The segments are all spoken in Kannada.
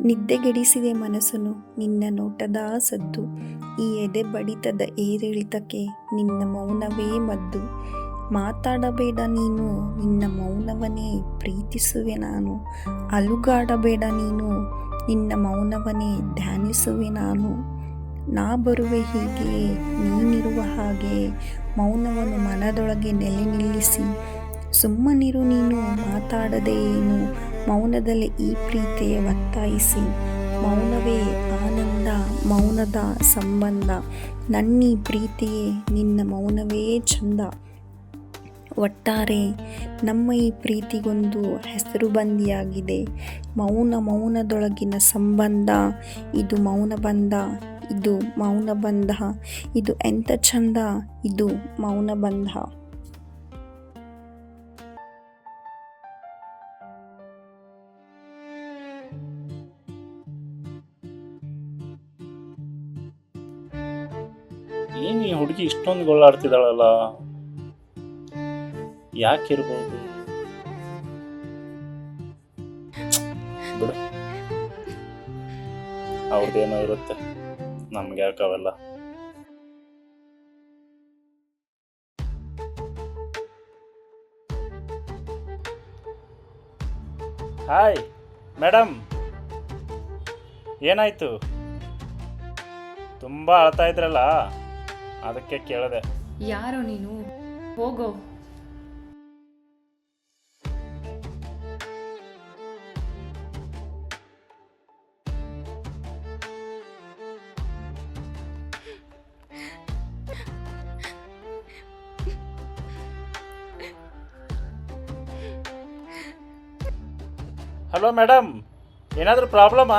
ನಿದ್ದೆಗೆಡಿಸಿದೆ ಮನಸ್ಸನ್ನು ನಿನ್ನ ನೋಟದ ಸದ್ದು, ಈ ಎದೆ ಬಡಿತದ ಏರಿಳಿತಕ್ಕೆ ನಿನ್ನ ಮೌನವೇ ಮದ್ದು. ಮಾತಾಡಬೇಡ ನೀನು, ನಿನ್ನ ಮೌನವನ್ನೇ ಪ್ರೀತಿಸುವೆ ನಾನು. ಅಲುಗಾಡಬೇಡ ನೀನು, ನಿನ್ನ ಮೌನವನ್ನೇ ಧ್ಯಾನಿಸುವೆ ನಾನು. ನಾ ಬರುವೆ ಹೀಗೆಯೇ, ನೀನಿರುವ ಹಾಗೆಯೇ, ಮೌನವನ್ನು ಮನದೊಳಗೆ ನೆಲೆ ನಿಲ್ಲಿಸಿ. ಸುಮ್ಮನಿರು ನೀನು ಮಾತಾಡದೆ ಏನು, ಮೌನದಲ್ಲಿ ಈ ಪ್ರೀತಿಯ ಒತ್ತಾಯಿಸಿ. ಮೌನವೇ ಆನಂದ, ಮೌನದ ಸಂಬಂಧ, ನನ್ನೀ ಪ್ರೀತಿಯೇ ನಿನ್ನ ಮೌನವೇ ಚಂದ. ಒಟ್ಟಾರೆ ನಮ್ಮ ಈ ಪ್ರೀತಿಗೊಂದು ಹೆಸರು ಬಂದಿಯಾಗಿದೆ, ಮೌನದೊಳಗಿನ ಸಂಬಂಧ. ಇದು ಮೌನಬಂಧ, ಇದು ಮೌನಬಂಧ, ಇದು ಎಂಥ ಚಂದ, ಇದು ಮೌನಬಂಧ. ಏನು ಈ ಹುಡುಗಿ ಇಷ್ಟೊಂದು ಗೊಳ್ಳಾಡ್ತಿದ್ದಾಳಲ್ಲ, ಯಾಕಿರ್ಬೋದು ಬಿಡು, ಅವ್ರದ್ದೇನೋ ಇರುತ್ತೆ, ನಮ್ಗೆ ಯಾಕಾವಲ್ಲ. ಹಾಯ್ ಮೇಡಮ್, ಏನಾಯ್ತು? ತುಂಬ ಅಳ್ತಾ ಇದ್ರಲ್ಲ, ಅದಕ್ಕೆ ಕೇಳಿದೆ. ಯಾರೋ ನೀನು, ಹೋಗೋ. ಹಲೋ ಮೇಡಮ್, ಏನಾದರೂ ಪ್ರಾಬ್ಲಮಾ?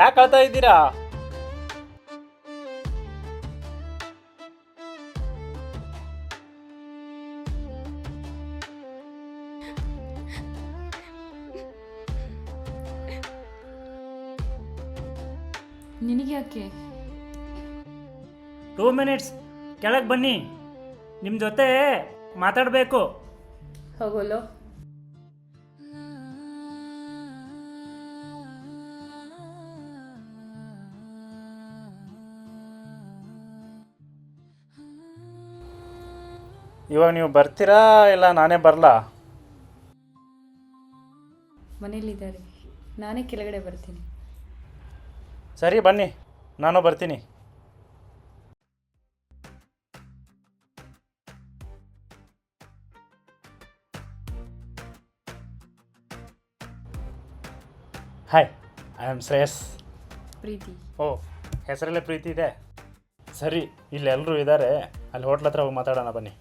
ಯಾಕೆ ಅಳ್ತಾ ಇದ್ದೀರಾ? ನಿನಗೆ ಯಾಕೆ? 2 ಮಿನಿಟ್ಸ್ ಕೆಳಗೆ ಬನ್ನಿ, ನಿಮ್ಮ ಜೊತೆ ಮಾತಾಡಬೇಕು. ಹೋಗೋಲೋ. ಇವಾಗ ನೀವು ಬರ್ತೀರಾ ಇಲ್ಲ ನಾನೇ ಬರಲಾ? ಮನೇಲಿದ್ದಾರೆ, ನಾನೇ ಕೆಳಗಡೆ ಬರ್ತೀನಿ. ಸರಿ ಬನ್ನಿ, ನಾನು ಬರ್ತೀನಿ. Hi, I am Shreyas. Preethi. ಓ, ಹೆಸರಲ್ಲೇ ಪ್ರೀತಿ ಇದೆ. ಸರಿ, ಇಲ್ಲಿ ಎಲ್ಲರೂ ಇದ್ದಾರೆ, ಅಲ್ಲಿ ಹೋಟ್ಲ್ ಹತ್ರ ಹೋಗಿ ಮಾತಾಡೋಣ ಬನ್ನಿ.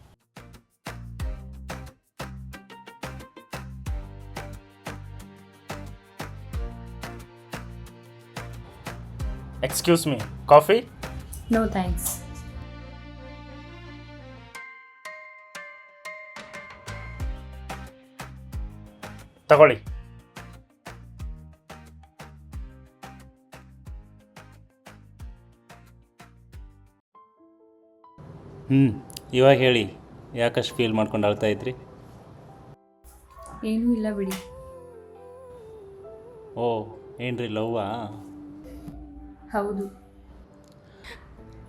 Excuse me, coffee? No thanks. ತಗೊಳ್ಳಿ. ಇವಾಗ ಹೇಳಿ, ಯಾಕಷ್ಟು ಫೀಲ್ ಮಾಡ್ಕೊಂಡು ಆಳ್ತಾ ಇದ್ರಿ? ಏನೂ ಇಲ್ಲ ಬಿಡಿ. ಓ, ಏನ್ರಿ ಲವ್ವಾ? ಹೌದು.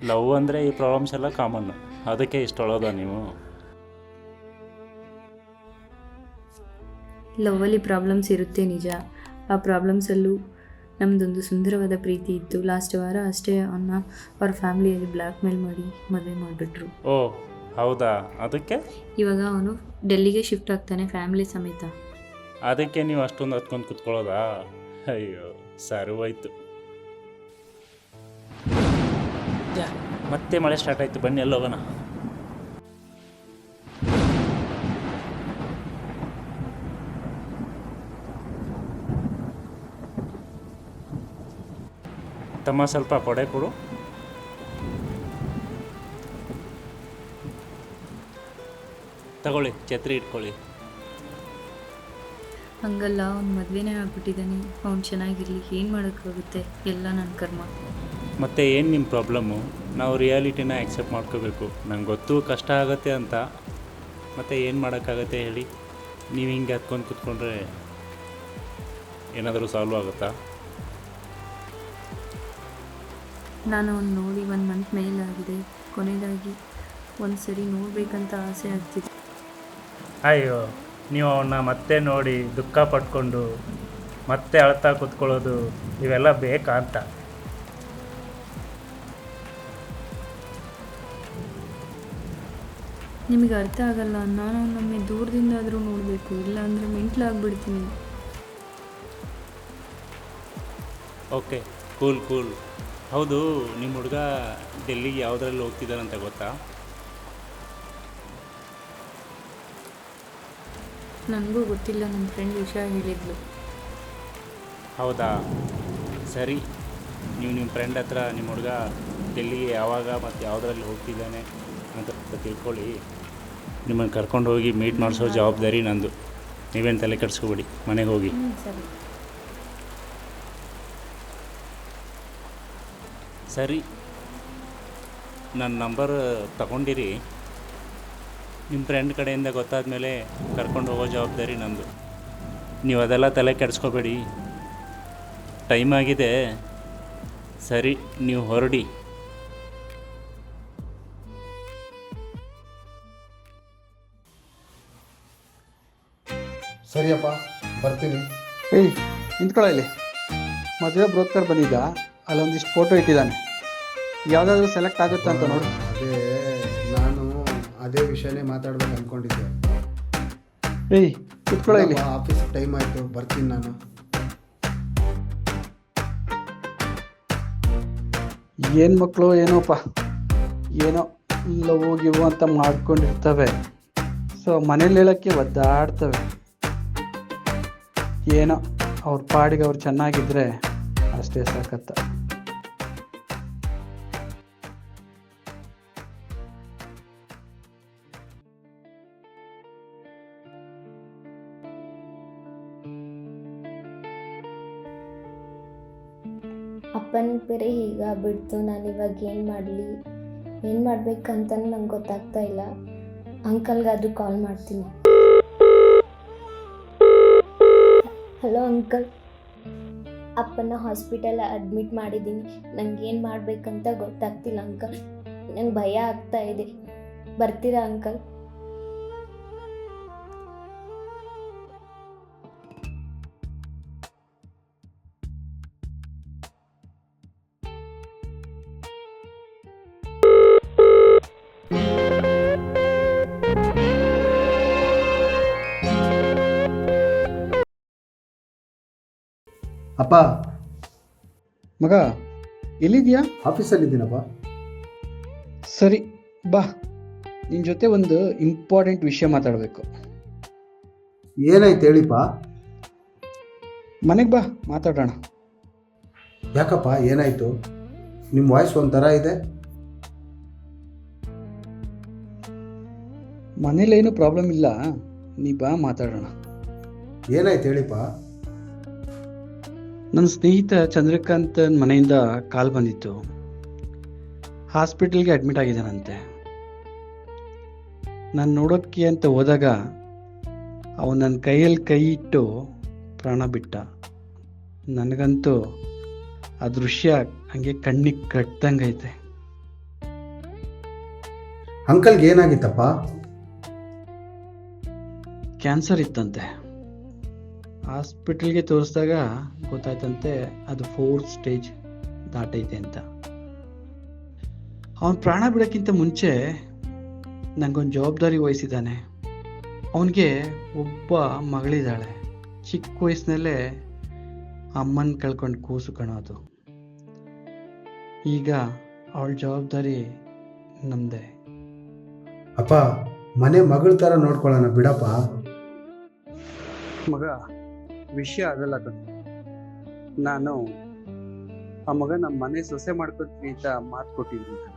ಲವ್ ಅಂದರೆ ಈ ಪ್ರಾಬ್ಲಮ್ಸ್ ಎಲ್ಲ ಕಾಮನ್ನು, ಅದಕ್ಕೆ ಇಷ್ಟೊಳೋದ ನೀವು? ಲವ್ವಲ್ಲಿ ಪ್ರಾಬ್ಲಮ್ಸ್ ಇರುತ್ತೆ ನಿಜ. ಆ ಪ್ರಾಬ್ಲಮ್ಸಲ್ಲೂ ನಮ್ಮದೊಂದು ಸುಂದರವಾದ ಪ್ರೀತಿ ಇತ್ತು. ಲಾಸ್ಟ್ ವಾರ ಅಷ್ಟೇ ಅವ್ರ ಫ್ಯಾಮಿಲಿಯಲ್ಲಿ ಬ್ಲ್ಯಾಕ್ ಮೇಲ್ ಮಾಡಿ ಮದುವೆ ಮಾಡಿಬಿಟ್ರು. ಓ ಹೌದಾ? ಅದಕ್ಕೆ ಇವಾಗ ಅವನು ಡೆಲ್ಲಿಗೆ ಶಿಫ್ಟ್ ಆಗ್ತಾನೆ ಫ್ಯಾಮಿಲಿ ಸಮೇತ. ಅದಕ್ಕೆ ನೀವು ಅಷ್ಟೊಂದು ಹತ್ಕೊಂಡು ಕುತ್ಕೊಳ್ಳೋದಾ? ಅಯ್ಯೋ, ಸರಿವಾಯ್ತು. ಮತ್ತೆ ಮಳೆ ಸ್ಟಾರ್ಟ್ ಆಯಿತು, ಬನ್ನಿ ಎಲ್ಲ ಹೋಗೋಣ. ತಮ್ಮ ಸ್ವಲ್ಪ ಕೊಡೆ ಕೊಡು. ತಗೊಳ್ಳಿ, ಛತ್ರಿ ಇಟ್ಕೊಳ್ಳಿ. ಹಂಗಲ್ಲ, ಅವ್ನು ಮದುವೆನೇ ಆಗ್ಬಿಟ್ಟಿದ್ದಾನೆ. ಅವ್ನು ಚೆನ್ನಾಗಿರಲಿ, ಏನು ಮಾಡೋಕ್ಕಾಗುತ್ತೆ, ಎಲ್ಲ ನನ್ನ ಕರ್ಮ. ಮತ್ತು ಏನು ನಿಮ್ಮ ಪ್ರಾಬ್ಲಮ್ಮು? ನಾವು ರಿಯಾಲಿಟಿನ ಆ್ಯಕ್ಸೆಪ್ಟ್ ಮಾಡ್ಕೋಬೇಕು. ನಂಗೆ ಗೊತ್ತು ಕಷ್ಟ ಆಗುತ್ತೆ ಅಂತ, ಮತ್ತು ಏನು ಮಾಡೋಕ್ಕಾಗತ್ತೆ ಹೇಳಿ? ನೀವು ಹಿಂಗೆ ಹತ್ಕೊಂಡು ಕೂತ್ಕೊಂಡ್ರೆ ಏನಾದರೂ ಸಾಲ್ವ್ ಆಗುತ್ತಾ? ನಾನು ಅವ್ನು ನೋಡಿ 1 ಮಂತ್ ಮೇಲಾಗಿದೆ. ಕೊನೆಯದಾಗಿ ಒಂದು ಸರಿ ನೋಡಬೇಕಂತ ಆಸೆ ಆಗ್ತಿದೆ. ಅಯ್ಯೋ, ನೀವು ಅವನ್ನ ಮತ್ತೆ ನೋಡಿ ದುಃಖ ಪಟ್ಕೊಂಡು ಮತ್ತೆ ಅಳ್ತಾ ಕೂತ್ಕೊಳ್ಳೋದು ಇವೆಲ್ಲ ಬೇಕಾ ಅಂತ. ನಿಮಗೆ ಅರ್ಥ ಆಗಲ್ಲ. ನಾನು ನಮ್ಮೆ ದೂರದಿಂದಾದರೂ ನೋಡಬೇಕು, ಇಲ್ಲ ಅಂದರೆ ಮೆಂಟ್ಲಾಗ್ಬಿಡ್ತೀನಿ. Okay, cool. ಹೌದು, ನಿಮ್ಮ ಹುಡುಗ ಡೆಲ್ಲಿಗೆ ಯಾವುದ್ರಲ್ಲಿ ಹೋಗ್ತಿದ್ದಾರಂತ ಗೊತ್ತಾ? ನನಗೂ ಗೊತ್ತಿಲ್ಲ, ನನ್ನ ಫ್ರೆಂಡ್ ವಿಷಯ ಹೇಳಿದ್ಲು. ಹೌದಾ, ಸರಿ. ನೀವು ನಿಮ್ಮ ಫ್ರೆಂಡ್ ಹತ್ರ ನಿಮ್ಮ ಹುಡುಗ ಡೆಲ್ಲಿಗೆ ಯಾವಾಗ ಮತ್ತು ಯಾವುದ್ರಲ್ಲಿ ಹೋಗ್ತಿದ್ದಾನೆ ಅಂತ ತಿಳ್ಕೊಳ್ಳಿ. ನಿಮ್ಮನ್ನು ಕರ್ಕೊಂಡು ಹೋಗಿ ಮೀಟ್ ಮಾಡಿಸೋ ಜವಾಬ್ದಾರಿ ನಂದು. ನೀವೇನು ತಲೆ ಕೆಡಿಸ್ಕೊಬೇಡಿ, ಮನೆಗೆ ಹೋಗಿ. ಸರಿ. ಸರಿ, ನನ್ನ ನಂಬರ್ ತಗೊಂಡಿರಿ. ನಿಮ್ಮ ಫ್ರೆಂಡ್ ಕಡೆಯಿಂದ ಗೊತ್ತಾದ ಮೇಲೆ ಕರ್ಕೊಂಡು ಹೋಗೋ ಜವಾಬ್ದಾರಿ ನಂದು. ನೀವು ಅದೆಲ್ಲ ತಲೆ ಕೆಡಿಸ್ಕೋಬೇಡಿ. ಟೈಮ್ ಆಗಿದೆ. ಸರಿ, ನೀವು ಹೊರಡಿ. ಸರಿಯಪ್ಪ, ಬರ್ತೀನಿ. ಏಯ್, ನಿಂತ್ಕೊಳ್ಳ ಇಲ್ಲಿ. ಮದುವೆ ಬ್ರೋಕರ್ ಬಂದಿದ್ದ, ಅಲ್ಲೊಂದಿಷ್ಟು ಫೋಟೋ ಇಟ್ಟಿದ್ದಾನೆ. ಯಾವುದಾದ್ರೂ ಸೆಲೆಕ್ಟ್ ಆಗುತ್ತಾ ಅಂತ ನೋಡು. ನಾನು ಅದೇ ವಿಷಯನೇ ಮಾತಾಡ್ಬೇಕು ಅಂದ್ಕೊಂಡಿದ್ದೆ. ಏಯ್, ಕುತ್ಕೊಳ್ಳ ಇಲ್ಲಿ. ಆಫೀಸ್ ಟೈಮ್ ಆಯಿತು, ಬರ್ತೀನಿ ನಾನು. ಏನು ಮಕ್ಕಳು ಏನೋಪ್ಪ, ಏನೋ ಲವ್ ಗಿವ್ ಅಂತ ಮಾಡ್ಕೊಂಡಿರ್ತವೆ. ಸೊ ಮನೇಲಿ ಹೇಳೋಕ್ಕೆ ಒದ್ದಾಡ್ತವೆ. ಏನೋ ಅವ್ರ ಪಾಡಿಗೆ ಅವ್ರು ಚೆನ್ನಾಗಿದ್ದರೆ ಅಷ್ಟೇ ಸಾಕತ್ತ. ಅಪ್ಪನ ಬೇರೆ ಹೀಗಾಗ್ಬಿಡ್ತು. ನಾನು ಇವಾಗ ಏನು ಮಾಡಬೇಕಂತ ನಂಗೆ ಗೊತ್ತಾಗ್ತಾ ಇಲ್ಲ. ಅಂಕಲ್ಗಾದರೂ ಕಾಲ್ ಮಾಡ್ತೀನಿ. ಹಲೋ ಅಂಕಲ್, ಅಪ್ಪನ ಹಾಸ್ಪಿಟಲ್ ಅಡ್ಮಿಟ್ ಮಾಡಿದ್ದೀನಿ. ನಂಗೆ ಏನು ಮಾಡಬೇಕಂತ ಗೊತ್ತಾಗ್ತಿಲ್ಲ ಅಂಕಲ್. ನಂಗೆ ಭಯ ಆಗ್ತಾ ಇದೆ. ಬರ್ತೀರಾ ಅಂಕಲ್? ಅಪ್ಪ, ಮಗ ಎಲ್ಲಿದ್ಯಾ? ಆಫೀಸಲ್ಲಿದ್ದೀನಪ್ಪ. ಸರಿ ಬಾ, ನಿನ್ನ ಜೊತೆ ಒಂದು ಇಂಪಾರ್ಟೆಂಟ್ ವಿಷಯ ಮಾತಾಡಬೇಕು. ಏನಾಯ್ತು ಹೇಳಿಪ್ಪ? ಮನೆಗೆ ಬಾ, ಮಾತಾಡೋಣ. ಯಾಕಪ್ಪ, ಏನಾಯಿತು? ನಿಮ್ಮ ವಾಯ್ಸ್ ಒಂಥರ ಇದೆ. ಮನೇಲೇನು ಪ್ರಾಬ್ಲಮ್ ಇಲ್ಲ, ನೀ ಬಾ ಮಾತಾಡೋಣ. ಏನಾಯ್ತು ಹೇಳಿಪ್ಪ? ನನ್ನ ಸ್ನೇಹಿತ ಚಂದ್ರಕಾಂತ್ ಮನೆಯಿಂದ ಕಾಲ್ ಬಂದಿತ್ತು. ಹಾಸ್ಪಿಟಲ್ಗೆ ಅಡ್ಮಿಟ್ ಆಗಿದ್ದಾನಂತೆ. ನಾನು ನೋಡೋಕ್ಕೆ ಅಂತ ಹೋದಾಗ ಅವನು ನನ್ನ ಕೈಯಲ್ಲಿ ಕೈ ಇಟ್ಟು ಪ್ರಾಣ ಬಿಟ್ಟ. ನನಗಂತೂ ಆ ದೃಶ್ಯ ಹಂಗೆ ಕಣ್ಣಿಗೆ ಕಟ್ಟಂಗೈತೆ. ಅಂಕಲ್ಗೆ ಏನಾಗಿತ್ತಪ್ಪ? ಕ್ಯಾನ್ಸರ್ ಇತ್ತಂತೆ. ಹಾಸ್ಪಿಟಲ್ಗೆ ತೋರಿಸಿದಾಗ ಗೊತ್ತಾಯ್ತಂತೆ ಅದು 4th ಸ್ಟೇಜ್ ದಾಟೈತೆ ಅಂತ. ಅವನು ಪ್ರಾಣ ಬಿಡೋಕ್ಕಿಂತ ಮುಂಚೆ ನನಗೊಂದು ಜವಾಬ್ದಾರಿ ವಹಿಸಿದ್ದಾನೆ. ಅವನಿಗೆ ಒಬ್ಬ ಮಗಳಿದ್ದಾಳೆ. ಚಿಕ್ಕ ವಯಸ್ಸಿನಲ್ಲೇ ಅಮ್ಮನ ಕಳ್ಕೊಂಡು ಕೂಸು ಕಾಣೋದು. ಈಗ ಅವಳ ಜವಾಬ್ದಾರಿ ನಮ್ಮದೇ. ಅಪ್ಪ, ಮನೆ ಮಗಳ ಥರ ನೋಡ್ಕೊಳ್ಳೋಣ ಬಿಡಪ್ಪ. ಮಗ, ವಿಷಯ ಅದಲ್ಲ ಕಣ. ನಾನು ಆ ಮಗ ನಮ್ಮ ಮನೆ ಸೊಸೆ ಮಾಡ್ಕೊತೀನಿ ಅಂತ ಮಾತು ಕೊಟ್ಟಿದ್ದೀನಿ ಕಣ.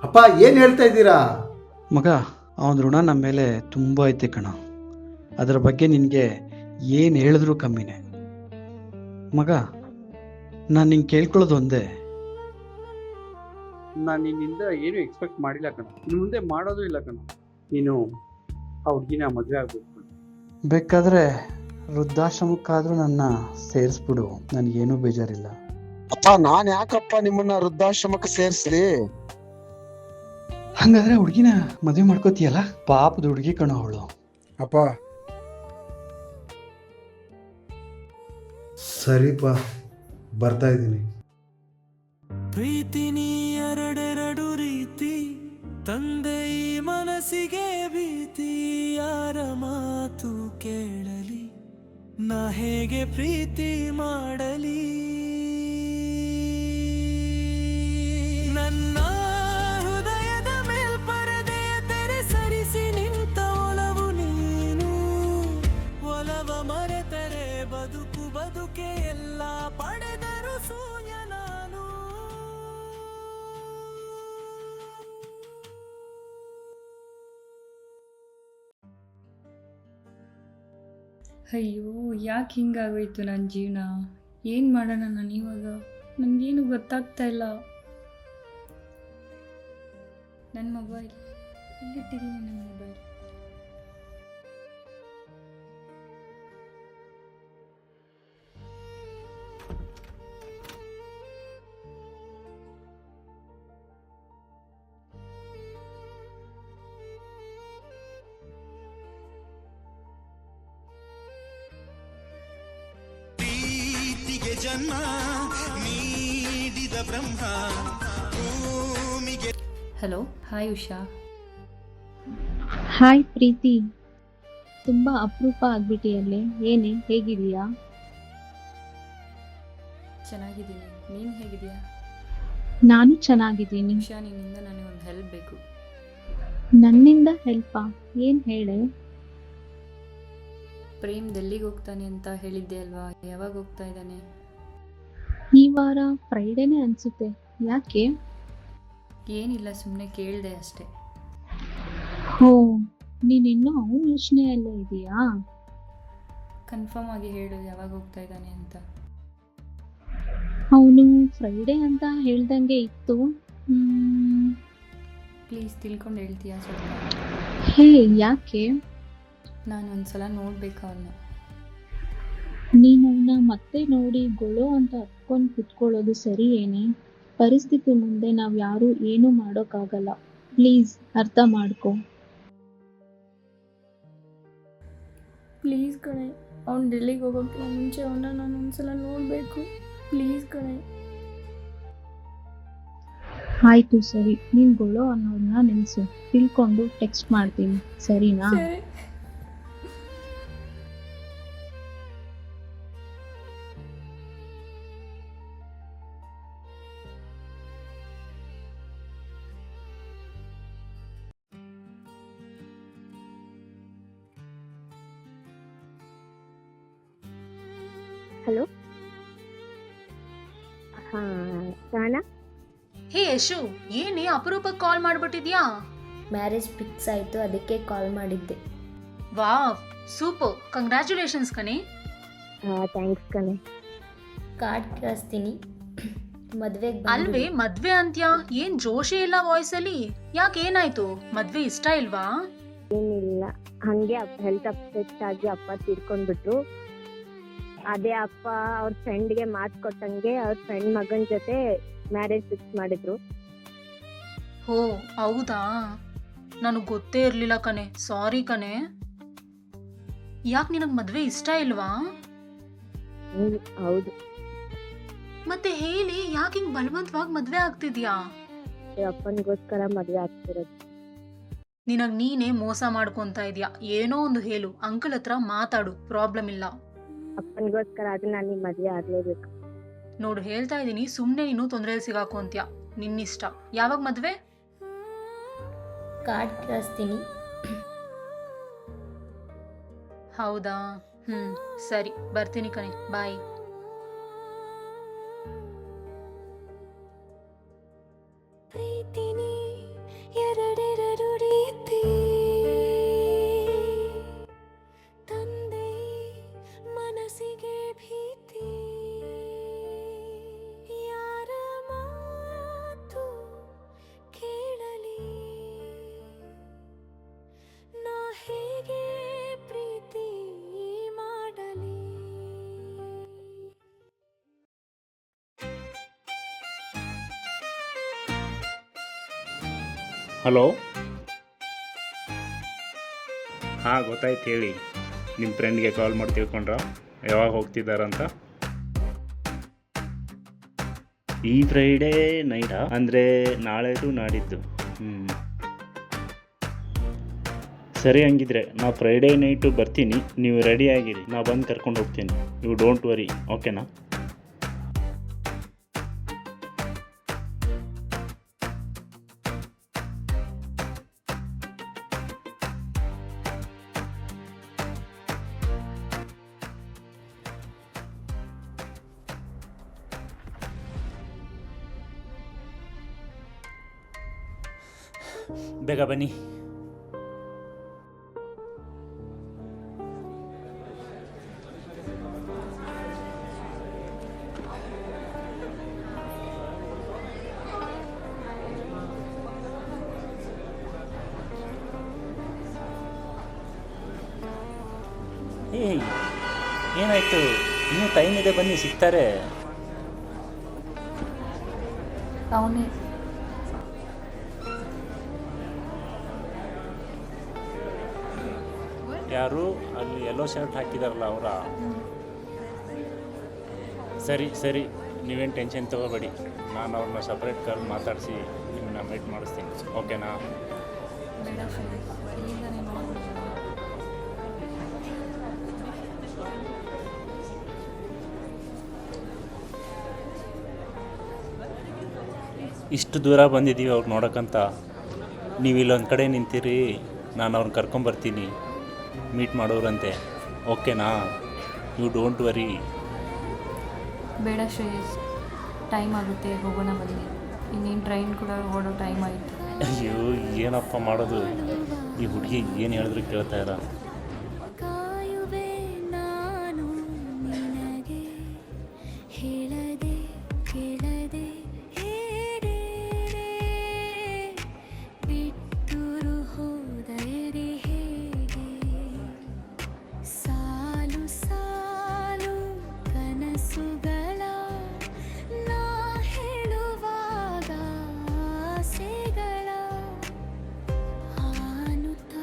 ಅಪ್ಪ, ಏನು ಹೇಳ್ತಾ ಇದ್ದೀರಾ? ಮಗ, ಅವನ ಋಣ ನಮ್ಮ ಮೇಲೆ ತುಂಬ ಐತೆ ಕಣ. ಅದರ ಬಗ್ಗೆ ನಿನಗೆ ಏನು ಹೇಳಿದ್ರೂ ಕಮ್ಮಿನೇ. ಮಗ, ನಾನು ನಿಂಗೆ ಕೇಳ್ಕೊಳ್ಳೋದು ಒಂದೇ, ನಾನು ನಿನ್ನಿಂದ ಏನು ಎಕ್ಸ್ಪೆಕ್ಟ್ ಮಾಡಿಲ್ಲ ಕಣ. ಇನ್ನು ಮುಂದೆ ಮಾಡೋದು ಇಲ್ಲ ಕಣ. ನೀನು ಆ ಹುಡುಗಿನ ಮದುವೆ ಆಗ್ಬೇಕು. ಬೇಕಾದರೆ ವೃದ್ಧಾಶ್ರಮಕ್ಕಾದರೂ ನನ್ನ ಸೇರಿಸ್ಬಿಡು, ನನಗೇನೂ ಬೇಜಾರಿಲ್ಲ. ಅಪ್ಪ ನಾನ್ ಯಾಕಪ್ಪ ನಿಮ್ಮನ್ನ ವೃದ್ಧಾಶ್ರಮಕ್ಕೆ ಸೇರಿಸ್ಲಿ? ಹಂಗಾದ್ರೆ ಹುಡುಗಿನ ಮದುವೆ ಮಾಡ್ಕೋತೀಯಲ್ಲ? ಪಾಪದ ಹುಡುಗಿ ಕಣೋ ಅವಳು. ಅಪ್ಪ ಸರಿಪ, ಬರ್ತಾ ಇದ್ದೀನಿ. ಪ್ರೀತಿ ನೀ ಎರಡೆರಡು ರೀತಿ, ತಂದೆ ಈ ಮನಸ್ಸಿಗೆ ಭೀತಿ, ಯಾರ ಮಾತು ಕೇಳಲಿ, ನಾ ಹೇಗೆ ಪ್ರೀತಿ ಮಾಡಲಿ? ನನ್ನ ಹೃದಯದ ಮೇಲ್ಪರದೆ ತೆರೆ ಸರಿಸಿ ನಿಂತ ಒಲವು ನೀನು, ಒಲವ ಮರೆತರೆ ಬದುಕೆ ಎಲ್ಲ ಪಡೆದರು ಶೂನ್ಯ ನಾನು. ಅಯ್ಯೋ, ಯಾಕೆ ಹಿಂಗಾಗೋಯ್ತು ನನ್ನ ಜೀವನ? ಏನು ಮಾಡೋಣ ನಾನು ಇವಾಗ? ನನಗೇನು ಗೊತ್ತಾಗ್ತಾ ಇಲ್ಲ. ನನ್ನ ಮೊಬೈಲ್ ಎಲ್ಲಿಟ್ಟಿದ್ದೀನಿ? ನನ್ನ ಮೊಬೈಲ್ ಜನ್ಮ ನೀಡಿದ ಬ್ರಹ್ಮ ಭೂಮಿಗೆ. Hello, hi Usha. ಹಾಯ್ ಪ್ರೀತಿ, ತುಂಬ ಅಪರೂಪ ಆಗ್ಬಿಟ್ಟಿಯಲ್ಲೇ. ಏನೇ, ಹೇಗಿದೆಯಾ? ಚೆನ್ನಾಗಿದ್ದೀನಿ, ನೀನು ಹೇಗಿದೆಯಾ? ನಾನು ಚೆನ್ನಾಗಿದ್ದೀನಿ. ಉಷಾ, ನಿನ್ನಿಂದ ನನಗೆ ಒಂದು ಹೆಲ್ಪ್ ಬೇಕು. ನನ್ನಿಂದ ಹೆಲ್ಪಾ? ಏನು ಹೇಳೆ? ಪ್ರೇಮ್ ಡೆಲ್ಲಿಗೆ ಹೋಗ್ತಾನೆ ಅಂತ ಹೇಳಿದ್ದೆ ಅಲ್ವಾ? ಯಾವಾಗ ಹೋಗ್ತಾ ಇದ್ದಾನೆ? ಈ ವಾರ ಫ್ರೈಡೇನೇ ಅನಿಸುತ್ತೆ. ಯಾಕೆ? ಏನಿಲ್ಲ, ಸುಮ್ಮನೆ ಕೇಳಿದೆ ಅಷ್ಟೇ. ಹೋ, ನೀನಿನ್ನೂ ಅವನ ಯೋಚನೆಯಲ್ಲೇ ಇದೆಯಾ? ಕನ್ಫರ್ಮ್ ಆಗಿ ಹೇಳು, ಯಾವಾಗ ಹೋಗ್ತಾ ಇದ್ದಾನೆ ಅಂತ. ಅವನು ಫ್ರೈಡೇ ಅಂತ ಹೇಳ್ದಂಗೆ ಇತ್ತು. ಪ್ಲೀಸ್ ತಿಳ್ಕೊಂಡು ಹೇಳ್ತೀಯಾ ಸ್ವಲ್ಪ? ಹೇ, ಯಾಕೆ? ನಾನು ಒಂದ್ಸಲ ನೋಡ್ಬೇಕು ಅವನ್ನ. ನೀನು ಅವನ್ನ ಮತ್ತೆ ನೋಡಿ ಗೊಳೋ ಅಂತ ಹತ್ಕೊಂಡು ಕುತ್ಕೊಳ್ಳೋದು ಸರಿ ಏನೇ? ಪರಿಸ್ಥಿತಿ ಮುಂದೆ ನಾವು ಯಾರೂ ಏನೂ ಮಾಡೋಕ್ಕಾಗಲ್ಲ. ಪ್ಲೀಸ್ ಅರ್ಥ ಮಾಡ್ಕೊ. ಪ್ಲೀಸ್ ಕಣೆ, ಅವ್ನು ಡೆಲ್ಲಿಗೆ ಹೋಗೋಕ್ಕೆ ಮುಂಚೆ ಅವನ್ನ ನಾನು ಒಂದ್ಸಲ ನೋಡಬೇಕು. ಪ್ಲೀಸ್ ಕಣೆ. ಆಯಿತು, ಸರಿ. ನೀನು ಗೊಳೋ ಅನ್ನೋದನ್ನ ನೆನೆಸು. ತಿಳ್ಕೊಂಡು ಟೆಕ್ಸ್ಟ್ ಮಾಡ್ತೀನಿ, ಸರಿನಾ? ಸರಿ. ಹಲೋ, ರಾಣಾ. ಹೇ ಯಶು, ಏನೇ ಅಪರೂಪಕ್ಕೆ ಕಾಲ್ ಮಾಡ್ಬಿಟ್ಟಿದ್ಯಾ? ಮ್ಯಾರೇಜ್ ಫಿಕ್ಸ್ ಆಯಿತು, ಅದಕ್ಕೆ ಕಾಲ್ ಮಾಡಿದ್ದೆ. ವಾವ್, ಸೂಪರ್, ಕಂಗ್ರ್ಯಾಚುಲೇಷನ್ಸ್ ಕಣೆ. ಥ್ಯಾಂಕ್ಸ್ ಕಣೆ. ಕಾರ್ಡ್ ಕಳಿಸ್ತೀನಿ, ಮದುವೆಗೆ ಅಲ್ವೇ ಮದ್ವೆ ಅಂತ್ಯಾ? ಏನ್ ಜೋಶೇ ಇಲ್ಲ ವಾಯ್ಸಲ್ಲಿ. ಯಾಕೆ, ಏನಾಯ್ತು? ಮದ್ವೆ ಇಷ್ಟ ಇಲ್ವಾ? ಏನಿಲ್ಲ, ಹಂಗೆ ಹೆಲ್ತ್ ಅಪ್ಸೆಟ್ ಆಗಿ ಅಪ್ಪ ತೀರ್ಕೊಂಡ್ಬಿಟ್ರು. ಅದೇ ಅಪ್ಪ ಅವ್ರ ಫ್ರೆಂಡ್ಗೆ ಮಾತು ಕೊಟ್ಟಂಗೆ ಅವ್ರ ಫ್ರೆಂಡ್ ಮಗನ ಜೊತೆ ಮ್ಯಾರೇಜ್ ಫಿಕ್ಸ್ ಮಾಡಿದ್ರು. ಹೋ, ಹೌದಾ? ನನಗೆ ಗೊತ್ತೇ ಇರ್ಲಿಲ್ಲ ಕಣೆ, ಸಾರಿ ಕಣೆ. ಯಾಕೆ, ನಿನಗೆ ಮದ್ವೆ ಇಷ್ಟ ಇಲ್ವಾ? ಹೌದು. ಮತ್ತೆ ಹೇಳಿ, ಯಾಕೆ ಹಿಂಗ್ ಬಲವಂತವಾಗಿ ಮದ್ವೆ ಆಗ್ತಿದ್ಯಾ? ಅಪ್ಪನಿಗೋಸ್ಕರ ಮದುವೆ ಆಗ್ತಿರೋದು. ನಿನಗ್ ನೀನೇ ಮೋಸ ಮಾಡ್ಕೊಂತ ಇದ್ಯಾ. ಏನೋ ಒಂದು ಹೇಳು, ಅಂಕಲ್ ಹತ್ರ ಮಾತಾಡು, ಪ್ರಾಬ್ಲಮ್ ಇಲ್ಲ. ಅಪ್ಪನಿಗೋಸ್ಕರ ಅದು ನಾನು ಮದುವೆ ಆಗ್ಲೇಬೇಕು. ನೋಡು, ಹೇಳ್ತಾ ಇದ್ದೀನಿ, ಸುಮ್ಮನೆ ನೀನು ತೊಂದರೆಯಲ್ಲಿ ಸಿಗಾಕೊಂತ್ಯಾ. ನಿನ್ನಿಷ್ಟ. ಯಾವಾಗ ಮದ್ವೆ? ಕಾರ್ಡ್ ಕಳಿಸ್ತೀನಿ. ಹೌದಾ? ಸರಿ, ಬರ್ತೀನಿ ಕಣೆ, ಬಾಯ್. ಪ್ರೀತಿನಿ ಎರಡೆರಡು ರೀತಿ, ತಂದೆ ಮನಸ್ಸಿಗೆ ಭೀತಿ, ಯಾರ ಮಾತು ಕೇಳಲಿ, ನಾ ಹೇಗೆ ಪ್ರೀತಿ ಮಾಡಲಿ? ಹಲೋ, ಹಾಂ ಗೊತ್ತಾಯ್ತು ಹೇಳಿ. ನಿಮ್ಮ ಫ್ರೆಂಡ್ಗೆ ಕಾಲ್ ಮಾಡಿ ತಿಳ್ಕೊಂಡ್ರ ಯಾವಾಗ ಹೋಗ್ತಿದ್ದಾರಂತ? ಈ ಫ್ರೈಡೇ ನೈಟಾ? ಅಂದರೆ ನಾಳೆದು ನಾಡಿದ್ದು. ಸರಿ, ಹಂಗಿದ್ರೆ ನಾ ಫ್ರೈಡೇ ನೈಟು ಬರ್ತೀನಿ, ನೀವು ರೆಡಿ ಆಗಿರಿ, ನಾ ಬಂದು ಕರ್ಕೊಂಡು ಹೋಗ್ತೀನಿ. ಯು ಡೋಂಟ್ ವರಿ, ಓಕೆನಾ? ಬೇಗ ಬನ್ನಿ. ಏಯ್, ಏನಾಯಿತು? ಇನ್ನೂ ಟೈಮ್ ಇದೆ, ಬನ್ನಿ, ಸಿಗ್ತಾರೆ. ಅವನೇ ಯಾರು ಅಲ್ಲಿ ಯೆಲ್ಲೋ ಶರ್ಟ್ ಹಾಕಿದಾರಲ್ಲ ಅವರ? ಸರಿ ಸರಿ, ನೀವೇನು ಟೆನ್ಷನ್ ತೊಗೋಬೇಡಿ, ನಾನು ಅವ್ರನ್ನ ಸಪ್ರೇಟ್ ಕರೆದು ಮಾತಾಡಿಸಿ ನಿಮ್ಮನ್ನ ಮೀಟ್ ಮಾಡಿಸ್ತೀನಿ, ಓಕೆನಾ? ಇಷ್ಟು ದೂರ ಬಂದಿದ್ದೀವಿ ಅವ್ರು ನೋಡೋಕ್ಕಂತ, ನೀವು ಇಲ್ಲೊಂದು ಕಡೆ ನಿಂತಿರಿ, ನಾನು ಅವ್ರನ್ನ ಕರ್ಕೊಂಬರ್ತೀನಿ, ಮೀಟ್ ಮಾಡೋರಂತೆ, ಓಕೆನಾ? You don't worry. ಬೇಡ ಶ್ರೇಯಸ್, ಟೈಮ್ ಆಗುತ್ತೆ, ಹೋಗೋಣ ಬನ್ನಿ. ಇನ್ನೇನು ಟ್ರೈನ್ ಕೂಡ ಹೊರಡೋ ಟೈಮ್ ಆಯಿತು. ಅಯ್ಯೋ, ಏನಪ್ಪ ಮಾಡೋದು? ಈ ಹುಡುಗಿ ಏನು ಹೇಳಿದ್ರು ಕೇಳ್ತಾ ಇಲ್ಲ. ಕಾಯುವೆ ನಾನು ನಿನಗೆ, ಹೇಳದೆ ಕೇಳದೆ ಹೇಗೆ ಬಿಟ್ಟುರು ಹೋದರೆ ಹೇಗೆ, ಸಾಲು ಸಾಲು ಕನಸುಗಳ ನಾ ಹೇಳುವಾಗ ಆಸೆಗಳ ಆನುತ್ತ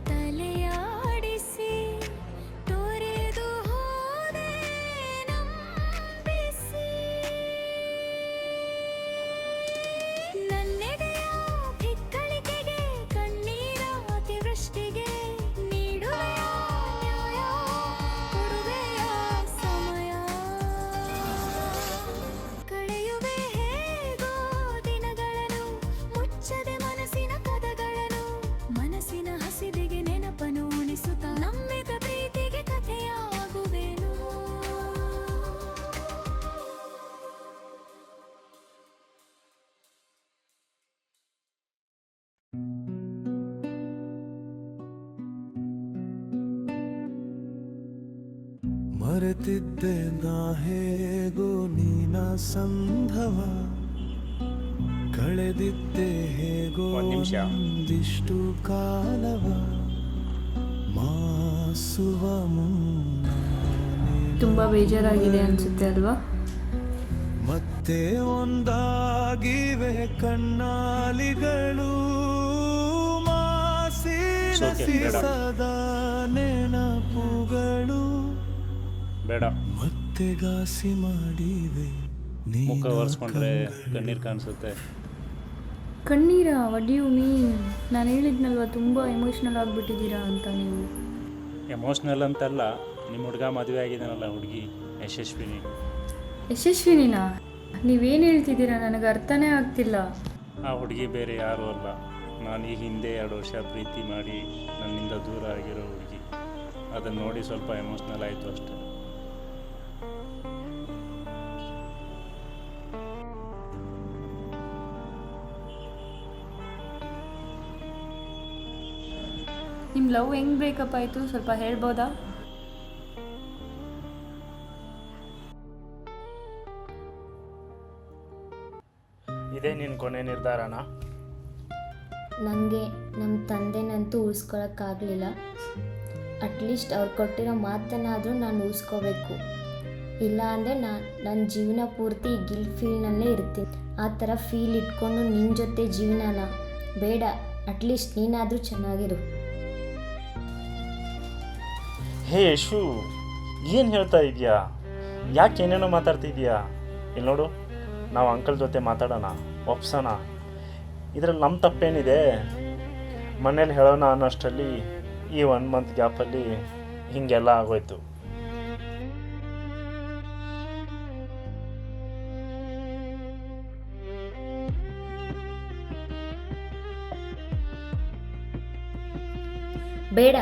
ತಲೆಯಾಡಿಸಿ ತೊರೆದು ಹೋದೆ ನಂಬಿಸಿ, ನನ್ನೆದೆಯ ಧಿಕ್ಕಳಿಕೆಗೆ ಕಣ್ಣೀರ ಅತಿವೃಷ್ಟಿಗೆ ನೀಡುವೆಯ ನ್ಯಾಯ, ಕೊಡುವೆಯ ಸಮಯ, ಕಳೆಯುವೆ ಹೇಗೋ ದಿನಗಳನ್ನು ಮುಚ್ಚದೆ ಮನಸ್ಸಿನ ಕಥಗಳನ್ನು, ಮನಸ್ಸಿನ ಹಸಿದಿಗೆ ನೆನಪನ್ನು ಉಣಿಸುತ್ತಾ ನಂಬಿದ ಪ್ರೀತಿಗೆ ಕಥೆಯಾಗುವೆನು. ಮರೆತಿದ್ದೆ ನಾ ಹೇಗೋ ನೀನ ಸಂಧವ, ಕಳೆದಿದ್ದೆ ಹೇಗೋ ಒಂದ್ ನಿಮಿಷ. ಒಂದಿಷ್ಟು ಕಾಲವ, ಮಾಸುವ ಮುನ್ನ ತುಂಬ ಬೇಜಾರಾಗಿದೆ ಅನಿಸುತ್ತೆ ಅಲ್ವಾ? ಮತ್ತೆ ಒಂದಾಗಿವೆ ಕಣ್ಣಾಲಿಗಳು, ಮಾಸಿ ಸೋಕೆ, ಬೇಡ. ಸದಾ ನೆನಪುಗಳು ಬೇಡ, ಮತ್ತೆ ಗಾಸಿ ಮಾಡಿವೆ ಮುಖ ಒರೆಸ್ಕೊಂಡ್ರೆ ಕಣ್ಣೀರು ಕಾಣಿಸುತ್ತೆ. ಕಣ್ಣೀರ? What you mean? ನಾನು ಹೇಳಿದ್ನಲ್ವ, ತುಂಬ ಎಮೋಷ್ನಲ್ ಆಗಿಬಿಟ್ಟಿದ್ದೀರಾ ಅಂತ ನೀವು. ಎಮೋಷ್ನಲ್ ಅಂತಲ್ಲ, ನಿಮ್ಮ ಹುಡುಗ ಮದುವೆ ಆಗಿದ್ದಾನಲ್ಲ ಹುಡುಗಿ, ಯಶಸ್ವಿನಿ. ಯಶಸ್ವಿನಿನಾ? ನೀವೇನು ಹೇಳ್ತಿದ್ದೀರಾ? ನನಗೆ ಅರ್ಥನೇ ಆಗ್ತಿಲ್ಲ. ಆ ಹುಡುಗಿ ಬೇರೆ ಯಾರೂ ಅಲ್ಲ, ನಾನು ಈ ಹಿಂದೆ 2 ವರ್ಷ ಪ್ರೀತಿ ಮಾಡಿ ನನ್ನಿಂದ ದೂರ ಆಗಿರೋ ಹುಡುಗಿ. ಅದನ್ನು ನೋಡಿ ಸ್ವಲ್ಪ ಎಮೋಷ್ನಲ್ ಆಯಿತು ಅಷ್ಟೆ. ನಿಮ್ಮ ಲವ್ ಹೆಂಗೆ ಬ್ರೇಕಪ್ ಆಯಿತು, ಸ್ವಲ್ಪ ಹೇಳ್ಬೋದಾ? ಇದೇ ನಿನ್ನ ಕೊನೆ ನಿರ್ಧಾರನಾ? ನನಗೆ ನಮ್ಮ ತಂದೆನಂತೂ ಉಳಿಸ್ಕೊಳಕ್ಕಾಗಲಿಲ್ಲ. ಅಟ್ಲೀಸ್ಟ್ ಅವ್ರು ಕೊಟ್ಟಿರೋ ಮಾತನ್ನಾದರೂ ನಾನು ಉಳಿಸ್ಕೋಬೇಕು. ಇಲ್ಲ ಅಂದರೆ ನನ್ನ ಜೀವನ ಪೂರ್ತಿ ಗಿಲ್ಟ್ ಫೀಲ್ನಲ್ಲೇ ಇರ್ತೀನಿ. ಆ ಥರ ಫೀಲ್ ಇಟ್ಕೊಂಡು ನಿನ್ನ ಜೊತೆ ಜೀವನನ ಬೇಡ, ಅಟ್ಲೀಸ್ಟ್ ನೀನಾದರೂ ಚೆನ್ನಾಗಿರು. ಹೇ ಯಶು, ಏನು ಹೇಳ್ತಾ ಇದೆಯಾ? ಯಾಕೆ ಏನೇನೋ ಮಾತಾಡ್ತಿದ್ಯಾ? ಇಲ್ಲಿ ನೋಡು, ನಾವು ಅಂಕಲ್ ಜೊತೆ ಮಾತಾಡೋಣ, ಒಪ್ಸೋಣ. ಇದರಲ್ಲಿ ನಮ್ಮ ತಪ್ಪೇನಿದೆ? ಮನೇಲಿ ಹೇಳೋಣ ಅನ್ನೋಷ್ಟರಲ್ಲಿ ಈ 1 ಮಂತ್ ಗ್ಯಾಪಲ್ಲಿ ಹೀಗೆಲ್ಲ ಆಗೋಯ್ತು. ಬೇಡ,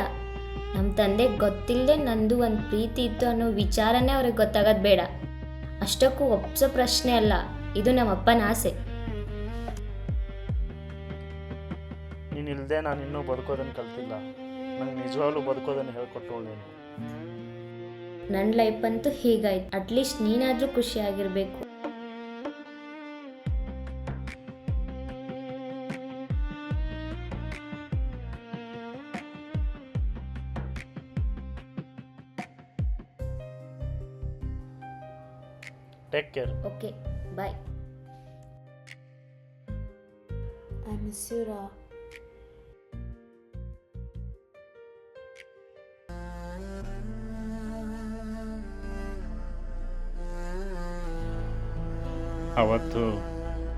ನಮ್ಮ ತಂದೆಗೆ ಗೊತ್ತಿಲ್ಲದೆ ನಂದು ಒಂದು ಪ್ರೀತಿ ಇತ್ತು ಅನ್ನೋ ವಿಚಾರನೇ ಅವ್ರಿಗೆ ಗೊತ್ತಾಗೋದು ಬೇಡ. ಅಷ್ಟಕ್ಕೂ ಒಪ್ಸೋ ಪ್ರಶ್ನೆ ಅಲ್ಲ, ಇದು ನಮ್ಮ ಅಪ್ಪನ ಆಸೆ. ನೀನು ಇಲ್ಲದೆ ನಾನು ಇನ್ನೂ ಬದುಕೋದನ್ನು ಕಲ್ತಿಲ್ಲ. ನಂಗೆ ನಿಜವಾಗ್ಲೂ ಬದುಕೋದನ್ನು ಹೇಳ್ಕೊಟ್ಟವಳು ನೀನು. ನನ್ನ ಲೈಫ್ ಅಂತೂ ಹೀಗಾಯ್ತು, ಅಟ್ಲೀಸ್ಟ್ ನೀನಾದರೂ ಖುಷಿಯಾಗಿರಬೇಕು. Take care. Okay, bye. I miss you ರಾ. ಅವತ್ತು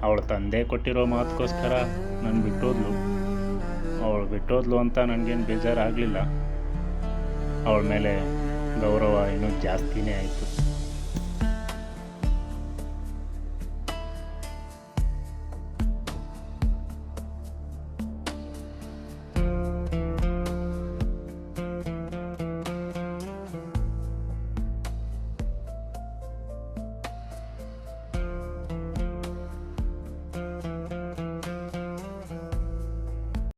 ಅವಳ ತಂದೆ ಕೊಟ್ಟಿರೋ ಮಾತುಗೋಸ್ಕರ ನಾನು ಬಿಟ್ಟೋದ್ಲು. ಅವಳು ಬಿಟ್ಟೋದ್ಲು ಅಂತ ನನಗೇನು ಬೇಜಾರಾಗಲಿಲ್ಲ. ಅವಳ ಮೇಲೆ ಗೌರವ ಇನ್ನೂ ಜಾಸ್ತಿನೇ ಆಯಿತು.